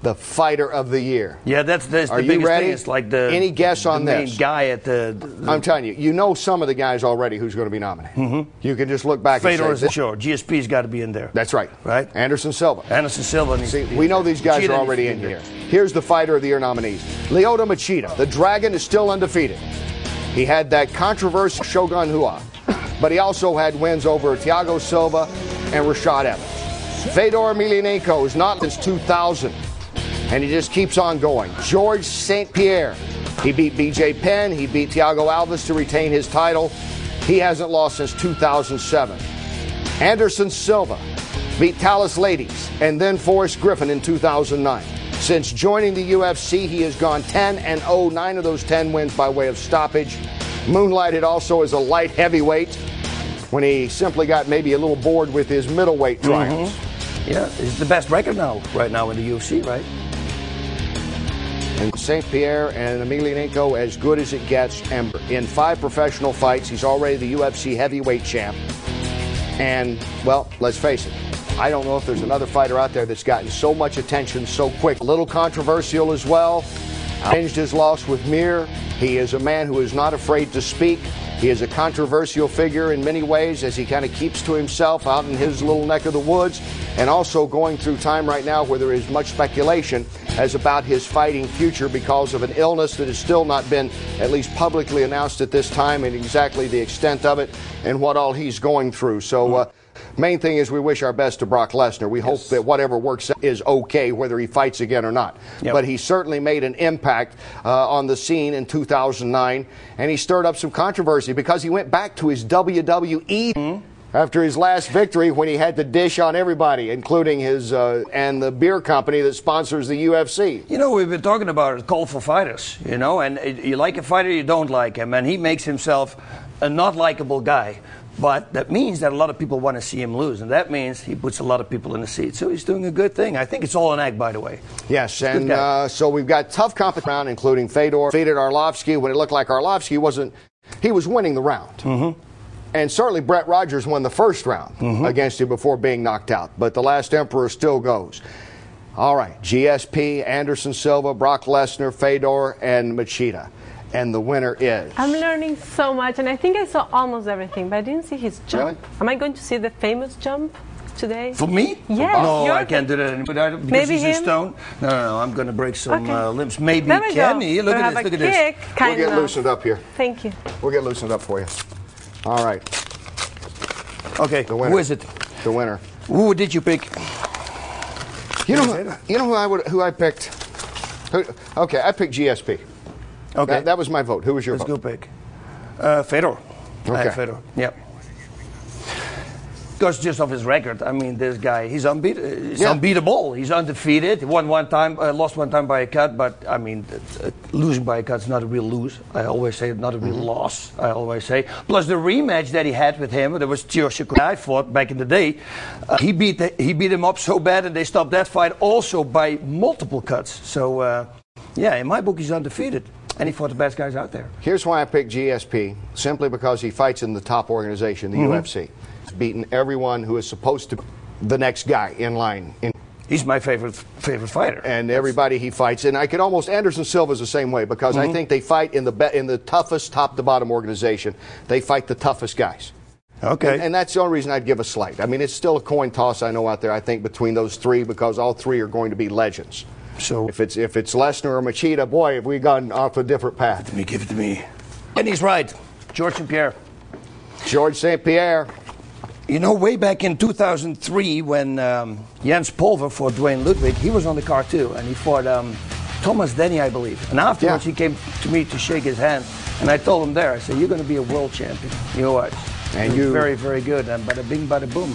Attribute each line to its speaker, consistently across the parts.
Speaker 1: the fighter of the year.
Speaker 2: Yeah, that's the
Speaker 1: Are
Speaker 2: biggest
Speaker 1: you ready?
Speaker 2: thing. It's like the
Speaker 1: any guess on
Speaker 2: main
Speaker 1: this?
Speaker 2: guy at the
Speaker 1: I'm telling you, you know some of the guys already who's going to be nominated. You can just look back
Speaker 2: Fedor
Speaker 1: and
Speaker 2: is
Speaker 1: say,
Speaker 2: sure. GSP's got to be in there.
Speaker 1: that's right.
Speaker 2: Right?
Speaker 1: Anderson Silva.
Speaker 2: Anderson Silva needs
Speaker 1: See,
Speaker 2: to be
Speaker 1: we
Speaker 2: in
Speaker 1: know
Speaker 2: there.
Speaker 1: these guys
Speaker 2: Machida
Speaker 1: are already
Speaker 2: needs
Speaker 1: in
Speaker 2: to be
Speaker 1: here. Here's the fighter of the year nominees. Lyoto Machida. The Dragon is still undefeated. He had that controversial Shogun Hua, but he also had wins over Thiago Silva and Rashad Evans. Fedor Emelianenko is not since 2000, and he just keeps on going. George St. Pierre. He beat BJ Penn. He beat Thiago Alves to retain his title. He hasn't lost since 2007. Anderson Silva beat Talis Ladies and then Forrest Griffin in 2009. Since joining the UFC, he has gone 10-0, 9 of those 10 wins by way of stoppage. Moonlighted also as a light heavyweight when he simply got maybe a little bored with his middleweight triumphs.
Speaker 2: Yeah, it's the best record right now in the UFC, right?
Speaker 1: And St. Pierre and Emelianenko as good as it gets. And in 5 professional fights, he's already the UFC heavyweight champ. And, well, let's face it, I don't know if there's another fighter out there that's gotten so much attention so quick. A little controversial as well. Avenged his loss with Mir. He is a man who is not afraid to speak. He is a controversial figure in many ways as he kind of keeps to himself out in his little neck of the woods, and also going through time right now where there is much speculation as about his fighting future because of an illness that has still not been at least publicly announced at this time, and exactly the extent of it and what all he's going through. So main thing is we wish our best to Brock Lesnar. We hope that whatever works out is okay, whether he fights again or not. But he certainly made an impact on the scene in 2009, and he stirred up some controversy because he went back to his WWE after his last victory when he had to dish on everybody, including his and the beer company that sponsors the UFC.
Speaker 2: You know, we've been talking about a call for fighters, you know, and you like a fighter, you don't like him, and he makes himself a not likable guy. But that means that a lot of people want to see him lose, and that means he puts a lot of people in the seat. So he's doing a good thing. I think it's all an act, by the way.
Speaker 1: Yes, and so we've got tough competition, including Fedor defeated Arlovsky when it looked like Arlovsky was winning the round. And certainly Brett Rogers won the first round against him before being knocked out. But the last emperor still goes. All right, GSP, Anderson Silva, Brock Lesnar, Fedor, and Machida. And the winner is...
Speaker 3: I'm learning so much, and I think I saw almost everything, but I didn't see his jump.
Speaker 1: Really?
Speaker 3: Am I going to see the famous jump today?
Speaker 2: For me?
Speaker 3: Yes.
Speaker 2: No, I can't do that anymore. Because
Speaker 3: Maybe
Speaker 2: he's a
Speaker 3: him?
Speaker 2: stone. No, I'm going to break some limbs. Maybe
Speaker 3: There we go.
Speaker 2: Kenny. Look
Speaker 3: We'll
Speaker 2: at
Speaker 3: have
Speaker 2: this. Look
Speaker 3: a
Speaker 2: at
Speaker 3: kick,
Speaker 2: this.
Speaker 3: kind
Speaker 1: We'll get
Speaker 3: of.
Speaker 1: loosened up here.
Speaker 3: Thank you.
Speaker 1: We'll get loosened up for you. All right.
Speaker 2: Okay,
Speaker 1: The winner.
Speaker 2: who is it?
Speaker 1: The winner.
Speaker 2: Who did you pick?
Speaker 1: You know who I picked? Okay, I picked GSP.
Speaker 2: Okay.
Speaker 1: That was my vote. Who was your
Speaker 2: Let's
Speaker 1: vote?
Speaker 2: go pick. Fedor.
Speaker 1: Okay.
Speaker 2: Fedor. Yep. Because just of his record, I mean, this guy, he's unbeatable. He's undefeated. He won one time, lost one time by a cut, but I mean, losing by a cut is not a real lose. I always say not a real loss. I always say. Plus the rematch that he had with him, there was Tio Shakur I fought back in the day. He beat him up so bad, and they stopped that fight also by multiple cuts. So yeah, in my book, he's undefeated. And he fought the best guys out there.
Speaker 1: Here's why I picked GSP, simply because he fights in the top organization, the UFC. He's beaten everyone who is supposed to be the next guy in line.
Speaker 2: He's my favorite fighter.
Speaker 1: And everybody he fights, and I could almost, Anderson Silva's the same way, because I think they fight in the toughest top-to-bottom organization. They fight the toughest guys.
Speaker 2: Okay.
Speaker 1: And that's the only reason I'd give a slight. I mean, it's still a coin toss, I know, out there, I think, between those three, because all three are going to be legends.
Speaker 2: So
Speaker 1: if it's Lesnar or Machida, boy, have we gone off a different path.
Speaker 2: Give it to me. And he's right. George St. Pierre.
Speaker 1: George St. Pierre.
Speaker 2: You know, way back in 2003 when Jens Pulver fought Dwayne Ludwig, he was on the card too, and he fought Thomas Denny, I believe. And afterwards he came to me to shake his hand, and I told him there, I said, you're going to be a world champion. You know what? And you're very, very good. And bada bing, bada boom.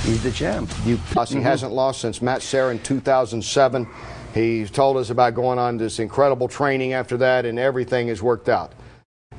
Speaker 2: He's the champ. He
Speaker 1: hasn't lost since Matt Serra in 2007. He told us about going on this incredible training after that, and everything has worked out.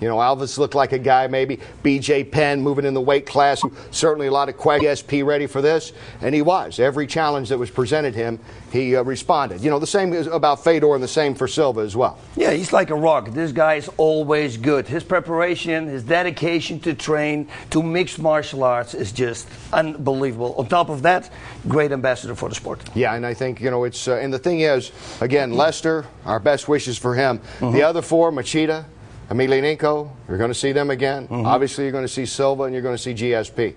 Speaker 1: You know, Alves looked like a guy, maybe BJ Penn moving in the weight class. Certainly a lot of questions. GSP ready for this? And he was. Every challenge that was presented him, he responded. You know, the same is about Fedor and the same for Silva as well.
Speaker 2: Yeah, he's like a rock. This guy is always good. His preparation, his dedication to train, to mixed martial arts is just unbelievable. On top of that, great ambassador for the sport.
Speaker 1: Yeah, and I think, you know, it's, and the thing is, again, Lester, our best wishes for him. The other four, Machida, Emelianenko, you're going to see them again. Obviously, you're going to see Silva and you're going to see GSP.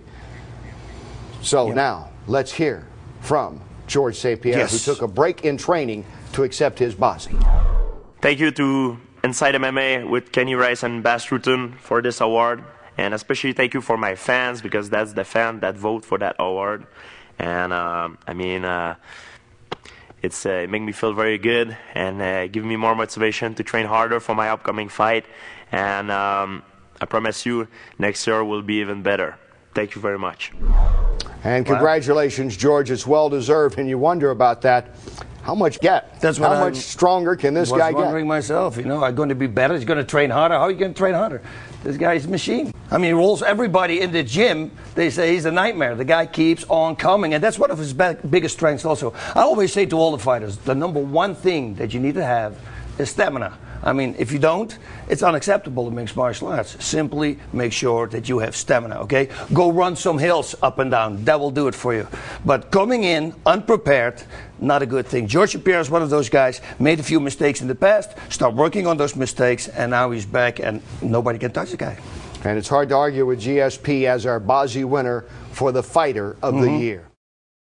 Speaker 1: So now, let's hear from George St. Pierre, who took a break in training to accept his Bazzies.
Speaker 4: Thank you to Inside MMA with Kenny Rice and Bas Rutten for this award. And especially thank you for my fans, because that's the fan that vote for that award. And I mean, it makes me feel very good and give me more motivation to train harder for my upcoming fight. And I promise you, next year will be even better. Thank you very much.
Speaker 1: And congratulations, George. It's well deserved. And you wonder about that. How much get?
Speaker 2: That's what
Speaker 1: How much stronger can this guy get?
Speaker 2: I was wondering myself, you know, I'm going to be better. He's going to train harder. How are you going to train harder? This guy's a machine. I mean, he rolls everybody in the gym. They say he's a nightmare. The guy keeps on coming. And that's one of his biggest strengths also. I always say to all the fighters, the number one thing that you need to have is stamina. I mean, if you don't, it's unacceptable in mixed martial arts. Simply make sure that you have stamina, okay? Go run some hills up and down. That will do it for you. But coming in unprepared, not a good thing. George St. Pierre is one of those guys, made a few mistakes in the past, start working on those mistakes, and now he's back, and nobody can touch the guy.
Speaker 1: And it's hard to argue with GSP as our Bazzies winner for the Fighter of the Year.